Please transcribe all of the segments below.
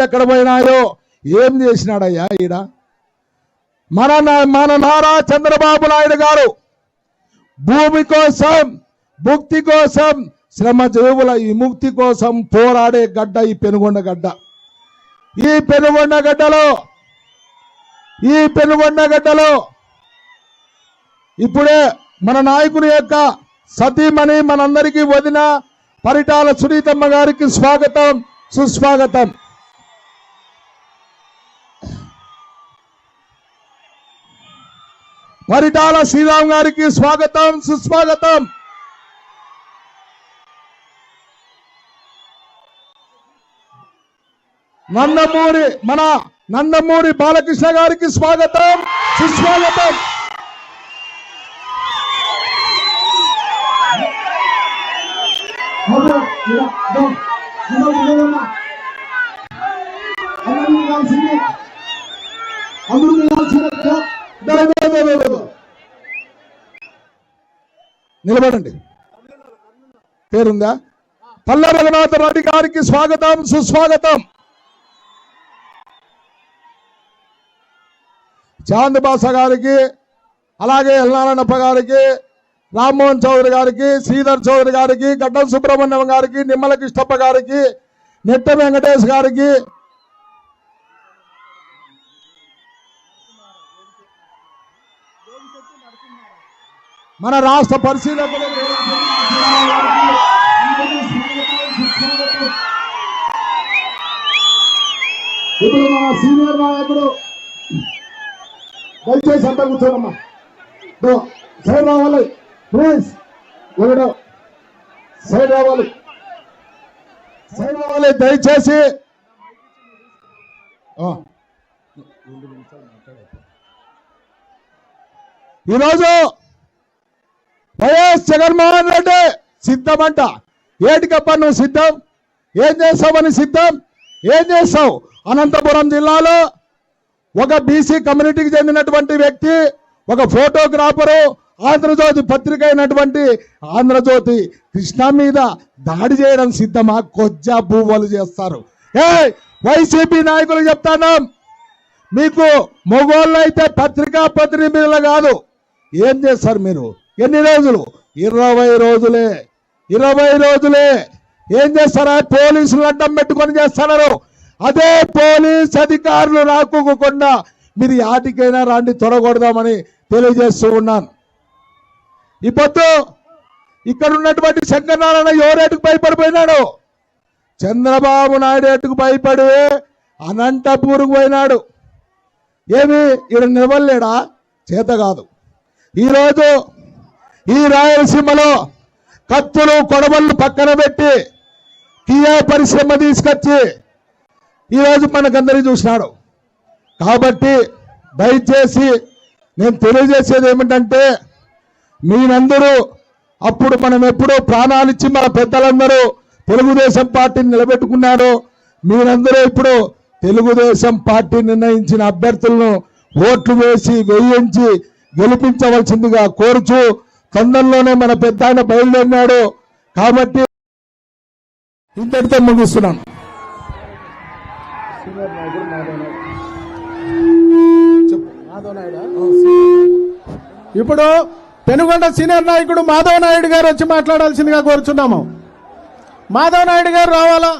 నిధులు ఎక్కడ పోయినాయో ఏం చేసినాడయ్యా ఈడ? మన నారా చంద్రబాబు నాయుడు గారు భూమి కోసం, భుక్తి కోసం, శ్రమజీవుల విముక్తి కోసం పోరాడే గడ్డ ఈ పెనుగొండ గడ్డ. ఈ పెనుగొండ గడ్డలో ఇప్పుడే మన నాయకుని యొక్క సతీమణి మనందరికీ వదిన పరిటాల సునీతమ్మ గారికి స్వాగతం, సుస్వాగతం. పరిటాల శ్రీరామ్ గారికి స్వాగతం, సుస్వాగతం. నందమూరి బాలకృష్ణ గారికి స్వాగతం, సుస్వాగతం. నిలబడండి. పేరుందా? పల్ల రఘునాథ రెడ్డి గారికి స్వాగతం, సుస్వాగతం. చాంద్ బాసా గారికి, అలాగే ఎల్నారాయణప్ప గారికి, రామ్మోహన్ చౌదరి గారికి, శ్రీధర్ చౌదరి గారికి, గడ్డం సుబ్రహ్మణ్యం గారికి, నిమ్మల కృష్ణప్ప గారికి, నెట్ట వెంకటేష్ గారికి, మన రాష్ట్ర పరిశీలకులు ఇప్పుడు మన సీనియర్ నాయకుడు దయచేసి అంతా కూర్చోనమ్మా. సైడ్ రావాలి ప్లీజ్. ఒకడు సైడ్ రావాలి దయచేసి. ఈరోజు వైఎస్ జగన్మోహన్ రెడ్డి సిద్ధమంట. ఏటికప్ప నువ్వు సిద్ధం? ఏం చేస్తావని సిద్ధం? ఏం చేస్తావు? అనంతపురం జిల్లాలో ఒక బీసీ కమ్యూనిటీకి చెందినటువంటి వ్యక్తి, ఒక ఫోటోగ్రాఫరు, ఆంధ్రజ్యోతి పత్రిక అయినటువంటి ఆంధ్రజ్యోతి కృష్ణ మీద దాడి చేయడం సిద్ధమా? కొజ్జా బూవలు చేస్తారు. వైసీపీ నాయకులు చెప్తాను, మీకు మొగోళ్ళు అయితే పత్రికా ప్రతినిధులు కాదు. ఏం చేస్తారు మీరు? ఎన్ని రోజులు? 20 రోజులే. 20 రోజులే. ఏం చేస్తారా? పోలీసులు అడ్డం పెట్టుకొని చేస్తున్నారు. అదే పోలీస్ అధికారులు రాకోకుండా మీరు యాటికైనా రాండి, తొడగొడదామని తెలియజేస్తూ ఉన్నాను. ఇప్పుడు ఇక్కడ ఉన్నటువంటి శంకరనారాయణ ఎవరేటుకు భయపడిపోయినాడు? చంద్రబాబు నాయుడు ఏటుకు భయపడి అనంతపూర్కు పోయినాడు. ఏమి ఈడ నిలవలేడా? చేత కాదు. ఈరోజు ఈ రాయలసీమలో కత్తులు కొడవళ్ళు పక్కన పెట్టి కియా పరిశ్రమ తీసుకొచ్చి ఈరోజు మనకందరికీ చూసినాడు. కాబట్టి దయచేసి నేను తెలియజేసేది ఏమిటంటే, మీరందరూ అప్పుడు మనం ఎప్పుడో ప్రాణాలిచ్చి మన పెద్దలందరూ తెలుగుదేశం పార్టీని నిలబెట్టుకున్నారు. మీరందరూ ఇప్పుడు తెలుగుదేశం పార్టీ నిర్ణయించిన అభ్యర్థులను ఓట్లు వేసి వేయించి గెలిపించవలసిందిగా కోరుచు, తొందరలోనే మన పెద్ద ఆయన బయలుదేరినాడు. కాబట్టి ఇంతటితో ముగిస్తున్నాను. ఇప్పుడు పెనుగొండ సీనియర్ నాయకుడు మాధవ నాయుడు గారు వచ్చి మాట్లాడాల్సిందిగా కోరుచున్నాము. మాధవ నాయుడు గారు రావాలా?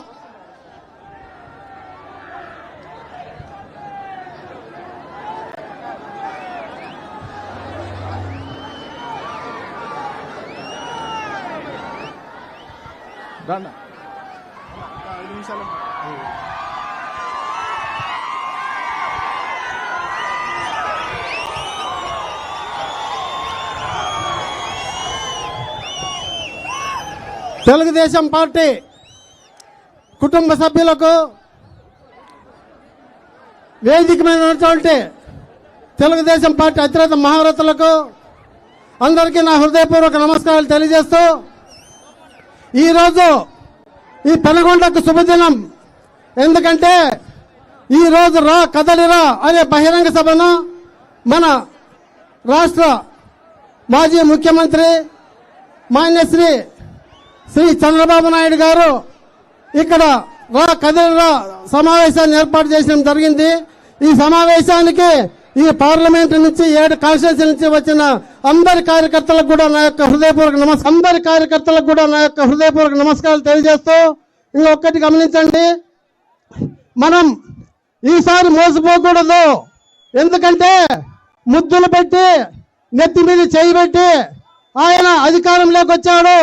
తెలుగుదేశం పార్టీ కుటుంబ సభ్యులకు, వేదిక మీద ఉన్నటువంటి తెలుగుదేశం పార్టీ అధినేత మహారథులకు అందరికీ నా హృదయపూర్వక నమస్కారాలు తెలియజేస్తూ, ఈరోజు ఈ పెనుగొండకు శుభదినం. ఎందుకంటే ఈరోజు రా కదలిరా అనే బహిరంగ సభను మన రాష్ట్ర మాజీ ముఖ్యమంత్రి మాన్యశ్రీ శ్రీ చంద్రబాబు నాయుడు గారు ఇక్కడ కదిరిలో సమావేశాన్ని ఏర్పాటు చేయడం జరిగింది. ఈ సమావేశానికి ఈ పార్లమెంట్ నుంచి 7 కాన్స్టిట్యూన్సీ నుంచి వచ్చిన అందరి కార్యకర్తలకు కూడా నా యొక్క హృదయపూర్వక నమస్కారాలు తెలియజేస్తూ ఇంకొకటి గమనించండి, మనం ఈసారి మోసపోకూడదు. ఎందుకంటే ముద్దులు పెట్టి నెత్తి మీద చేయి పెట్టి ఆయన అధికారంలోకి వచ్చాడు.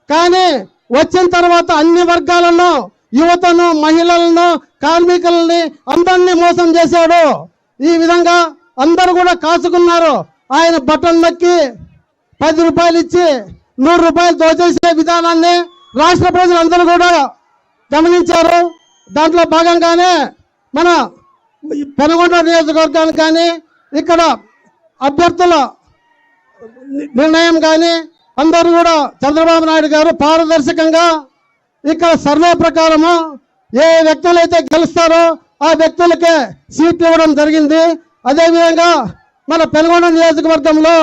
కానీ వచ్చిన తర్వాత అన్ని వర్గాలను, యువతను, మహిళలను, కార్మికులని అందరినీ మోసం చేశాడు. ఈ విధంగా అందరూ కూడా కాసుకున్నారు. ఆయన బట్టలు నొక్కి 10 రూపాయలు ఇచ్చి 100 రూపాయలు దోచేసే విధానాన్ని రాష్ట్ర ప్రజలందరూ కూడా గమనించారు. దాంట్లో భాగంగానే మన పెనుగొండ నియోజకవర్గానికి కానీ ఇక్కడ అభ్యర్థుల నిర్ణయం కానీ అందరూ కూడా చంద్రబాబు నాయుడు గారు పారదర్శకంగా ఇక్కడ సర్వే ప్రకారము ఏ వ్యక్తులైతే గెలుస్తారో ఆ వ్యక్తులకే సీట్లు ఇవ్వడం జరిగింది. అదేవిధంగా మన పెనుగొండ నియోజకవర్గంలో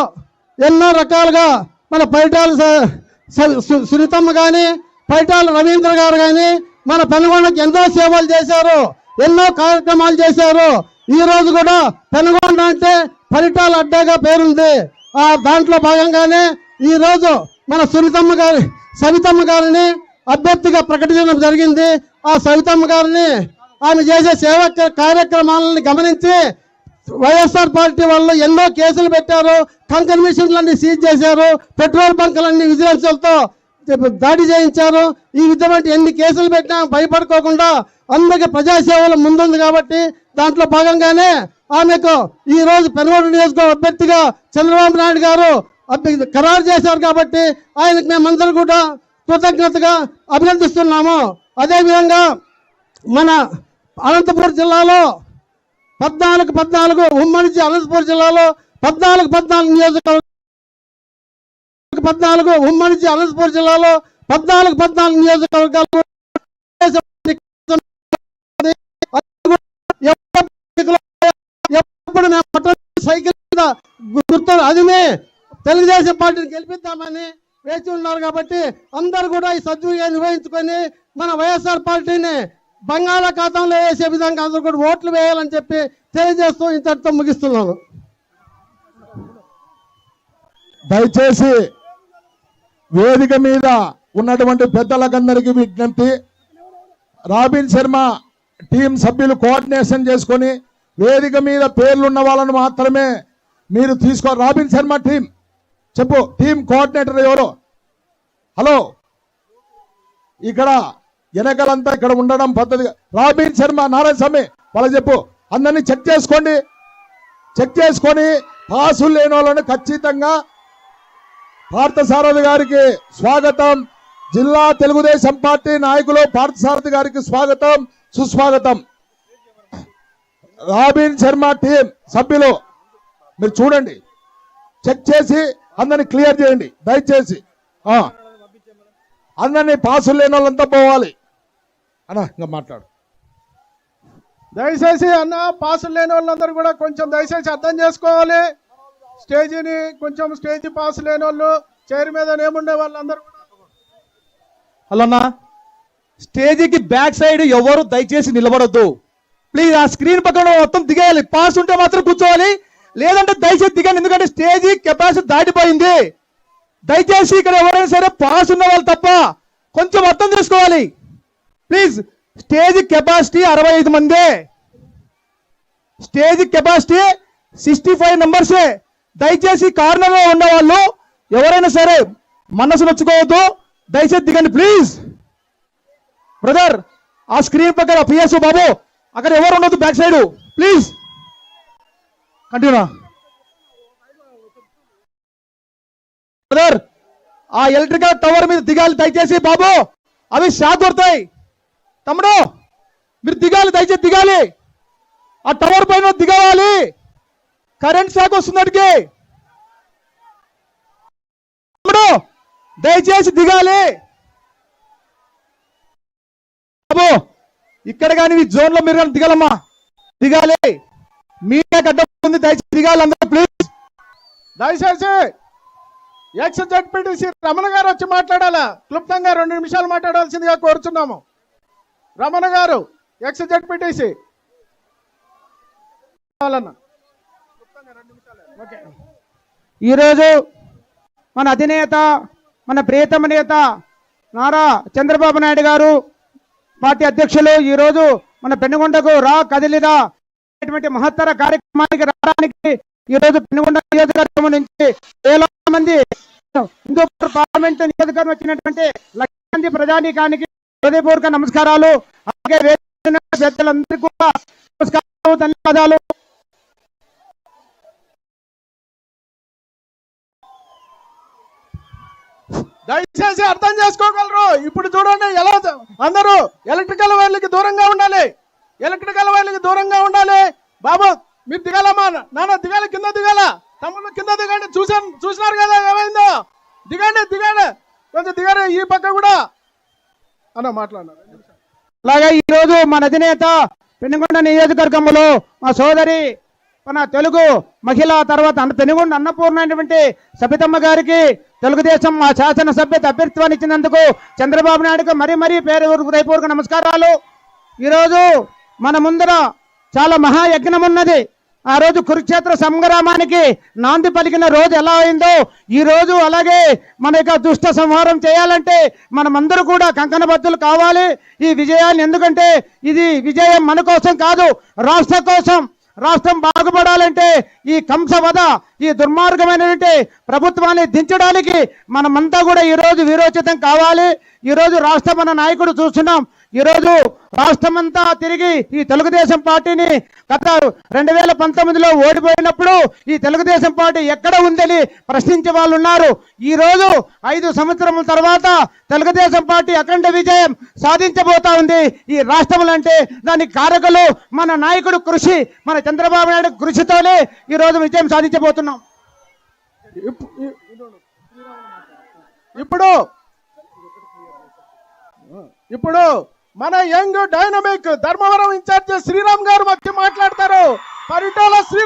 ఎన్నో రకాలుగా మన పైటాల సునీతమ్మ కానీ, పైటాల రవీంద్ర గారు కానీ మన పెనుగొండకి ఎంతో సేవలు చేశారు, ఎన్నో కార్యక్రమాలు చేశారు. ఈ రోజు కూడా పెనుగొండ అంటే పరిటాల అడ్డాగా పేరుంది. ఆ దాంట్లో భాగంగానే ఈ రోజు మన సవితమ్మ గారిని అభ్యర్థిగా ప్రకటించడం జరిగింది. ఆ సవితమ్మ గారిని ఆమె చేసే సేవా కార్యక్రమాలను గమనించి వైఎస్ఆర్ పార్టీ వాళ్ళు ఎన్నో కేసులు పెట్టారు, కంకర్ మిషన్లన్నీ సీజ్ చేశారు, పెట్రోల్ బంకులన్నీ విజిలెన్స్లతో దాడి చేయించారు. ఈ విధమైన ఎన్ని కేసులు పెట్టినా భయపడుకోకుండా అందరికీ ప్రజాసేవలు ముందుంది కాబట్టి దాంట్లో భాగంగానే ఆమెకు ఈ రోజు పెనుగొండ నియోజకవర్గ అభ్యర్థిగా చంద్రబాబు నాయుడు గారు ఖరారు చేశారు. కాబట్టి ఆయనకు మేమందరూ కూడా కృతజ్ఞతగా అభినందిస్తున్నాము. అదేవిధంగా మన అనంతపురం జిల్లాలో 14 ఉమ్మడి అనంతపురం జిల్లాలో 14 నియోజకవర్గాలు ఎప్పుడు మేము సైకిల్ మీద గుర్తు అదిమే తెలుగుదేశం పార్టీని గెలిపిద్దామని వేచి ఉన్నారు. కాబట్టి అందరూ కూడా ఈ సద్వినియోగం నిర్వహించుకొని మన వైఎస్ఆర్ పార్టీని బంగాళాఖాతంలో వేసే విధంగా అందరూ కూడా ఓట్లు వేయాలని చెప్పి తెలియజేస్తూ ఇంతటితో ముగిస్తున్నాను. దయచేసి వేదిక మీద ఉన్నటువంటి పెద్దలకందరికీ విజ్ఞప్తి, రాబిన్ శర్మ టీం సభ్యులు కోఆర్డినేషన్ చేసుకొని వేదిక మీద పేర్లున్న వాళ్ళను మాత్రమే మీరు తీసుకో. రాబిన్ శర్మ టీం చెప్పు, టీం కోఆర్డినేటర్ ఎవరు? హలో, ఇక్కడ వెనకలంతా ఇక్కడ ఉండడం పద్ధతి. రాబిన్ శర్మ, నారాయణ స్వామి వాళ్ళకి చెప్పు, అందరినీ చెక్ చేసుకోండి. చెక్ చేసుకొని పాసులు లేని వాళ్ళని ఖచ్చితంగా పార్థసారథి గారికి స్వాగతం. జిల్లా తెలుగుదేశం పార్టీ నాయకులు పార్థసారథి గారికి స్వాగతం, సుస్వాగతం. రాబిన్ శర్మ టీం సభ్యులు మీరు చూడండి, చెక్ చేసి అందరినీ క్లియర్ చేయండి దయచేసి. అందరినీ పాసులు లేని వాళ్ళంతా పోవాలి అన్న. ఇంకా మాట్లాడు. దయచేసి అన్న, పాసులు లేని వాళ్ళందరూ కూడా కొంచెం దయచేసి అర్థం చేసుకోవాలి. స్టేజీని కొంచెం స్టేజీ పాస్ లేని వాళ్ళు, చైర్ మీద ఏముండే వాళ్ళందరూ కూడా. హలో అన్న, స్టేజీకి బ్యాక్ సైడ్ ఎవరు దయచేసి నిలబడొద్దు ప్లీజ్. ఆ స్క్రీన్ పక్కన మొత్తం దిగేయాలి. పాస్ ఉంటే మాత్రం కూర్చోవాలి, లేదంటే దయచేసి దిగండి. ఎందుకంటే స్టేజీ కెపాసిటీ దాటిపోయింది. దయచేసి ఇక్కడ ఎవరైనా సరే పాస్ ఉన్న వాళ్ళు తప్ప కొంచెం అర్థం చేసుకోవాలి ప్లీజ్. స్టేజ్ కెపాసిటీ 65 మందే, స్టేజ్ కెపాసిటీ 65 మెంబర్సే. దయచేసి కార్నర్ లో ఉన్న వాళ్ళు ఎవరైనా సరే మనసు నొచ్చుకోవద్దు, దయచేసి దిగండి ప్లీజ్. బ్రదర్, ఆ స్క్రీన్ పక్కన పిఎస్ బాబు అక్కడ ఎవరు ఉండొద్దు back side please. Continue brother. ఆ ఎలక్ట్రికల్ టవర్ మీద దిగాలి దయచేసి బాబు, అవి షాక్ కొడతాయి. తమ్ముడు మీరు దిగాలి, దయచేసి దిగాలి. ఆ టవర్ పైన దిగవాలి, కరెంట్ షాక్ వస్తుందడికి. తమ్ముడు దయచేసి దిగాలి బాబు. ఇక్కడ కానీ ఈ జోన్ లో మీరు కానీ దిగాలమ్మా, దిగాలి. మీడియా గడ్డ ఉంది, దయచేసి దిగాలి అందరూ ప్లీజ్. దయచేసి ఎక్స్-జెడ్పీటీసీ రమణ గారు వచ్చి మాట్లాడాలా, క్లుప్తంగా 2 నిమిషాలు మాట్లాడాల్సిందిగా కోరుచున్నాము. రమణ గారు ఎక్స్ జెడ్పీటీసీ ఈరోజు మన అధినేత మన ప్రియతమ నేత నారా చంద్రబాబు నాయుడు గారు పార్టీ అధ్యక్షులు ఈరోజు మన పెనుగొండకు రా కదిలిరా అనేటువంటి మహత్తర కార్యక్రమానికి రావడానికి ఈరోజు పెనుగొండ నియోజకవర్గం నుంచి వేలాది మంది హిందూపూర్ పార్లమెంట్ నియోజకవర్గం వచ్చినటువంటి లక్ష మంది ప్రజానీకానికి హృదయపూర్వక నమస్కారాలు. అలాగే పెద్దలందరికీ కూడా నమస్కారాలు, ధన్యవాదాలు. దయచేసి అర్థం చేసుకోగలరు. ఇప్పుడు చూడండి ఎలా అందరూ ఎలక్ట్రికల్ వైర్లకి దూరంగా ఉండాలి, ఎలక్ట్రికల్ వైర్లకి దూరంగా ఉండాలి. బాబు మీరు దిగాలమ్మా, నాన్న దిగాలి, కింద దిగాల, తమ్ముళ్ళు కింద దిగండి. చూసినారు కదా ఏమైందో, దిగండి దిగండి, కొంచెం దిగారు. ఈ పక్క కూడా అన్న మాట్లాడారు. అలాగే ఈరోజు మన అధినేత పెనుగొండ నియోజకవర్గంలో మా సోదరి మన తెలుగు మహిళ తర్వాత పెనుగొండ అన్నపూర్ణ అయినటువంటి సబితమ్మ గారికి తెలుగుదేశం మా శాసనసభ్యత అభ్యర్థిత్వాన్ని ఇచ్చినందుకు చంద్రబాబు నాయుడుకు మరీ హృదయపూర్వక నమస్కారాలు. ఈరోజు మన ముందర చాలా మహాయజ్ఞం ఉన్నది. ఆ రోజు కురుక్షేత్ర సంగ్రామానికి నాంది పలికిన రోజు ఎలా అయిందో ఈ రోజు అలాగే మన యొక్క దుష్ట సంహారం చేయాలంటే మనమందరూ కూడా కంకణబద్ధులు కావాలి ఈ విజయాన్ని. ఎందుకంటే ఇది విజయం మన కోసం కాదు, రాష్ట్ర కోసం. రాష్ట్రం బాగుపడాలంటే ఈ కంసవధ, ఈ దుర్మార్గమైనటువంటి ప్రభుత్వాన్ని దించడానికి మనమంతా కూడా ఈరోజు వీరోచితం కావాలి. ఈరోజు రాష్ట్ర మన నాయకుడు చూస్తున్నాం. ఈరోజు రాష్ట్రమంతా తిరిగి ఈ తెలుగుదేశం పార్టీని గత 2019లో ఓడిపోయినప్పుడు ఈ తెలుగుదేశం పార్టీ ఎక్కడ ఉందని ప్రశ్నించే వాళ్ళు ఉన్నారు. ఈరోజు 5 సంవత్సరముల తర్వాత తెలుగుదేశం పార్టీ అఖండ విజయం సాధించబోతా ఉంది ఈ రాష్ట్రంలో. అంటే దానికి కారకులు మన నాయకుడు కృషి, మన చంద్రబాబు నాయుడు కృషితోనే ఈరోజు విజయం సాధించబోతున్నాం. ఇప్పుడు మన young dynamic Dharmavaram incharge Sriram గారు మాట్లాడతారు. పరిటాల శ్రీ